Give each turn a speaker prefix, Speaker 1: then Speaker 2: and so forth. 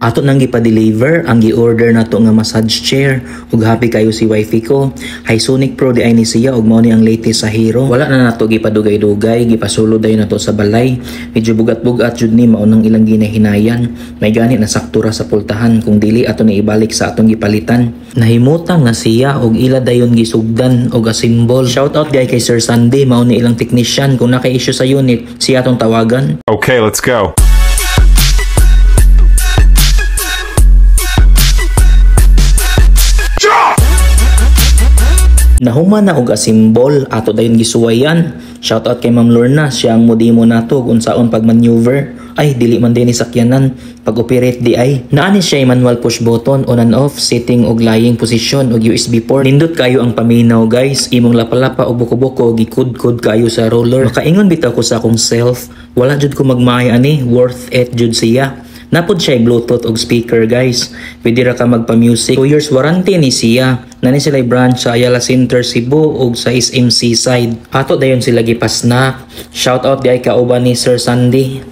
Speaker 1: Ato nang gipa-deliver ang gi-order nato nga massage chair ug happy kayo si wifey ko. Hisonic Pro di ay ni siya ug mao ni ang latest sa Hero. Wala na nato gipadugay-dugay, gipasulod dayon nato sa balay. Medyo bugat-bugat jud ni mao nang ilang ginahinayan. May gani na saktura sa pultahan kung dili ato ni ibalik sa atong gipalitan. Nahimutang na siya og ila dayon gisugdan og asimbol. Shout out gay kay Sir Sandy, mao ni ilang technician. Kung naka-issue sa unit, siya atong tawagan.
Speaker 2: Okay, let's go.
Speaker 1: Nahuman na og asimbol ato dayon gisuwayan. Shout out kay Ma'am Lorna, siya ang modemo nato kung saon pagmaneuver. Ay dili man din sakyanan pag-operate di ay. Naani siya manual push button on and off, sitting og lying position og USB port. Nindot kayo ang paminaw guys, imong lapalapa og buko-buko gikudkod kayo sa roller. Makaingon bitaw ko sa akong self, wala jud ko magmahay ani, worth it jud siya. Napod siya Bluetooth og speaker guys. Pwede ra ka magpa-music. 2 years warranty ni siya. Nani sila branch sa Ayala Center Cebu og sa SMC side. Ato dayon sila gipas na. Shout out di ay kauban ni Sir Sandy.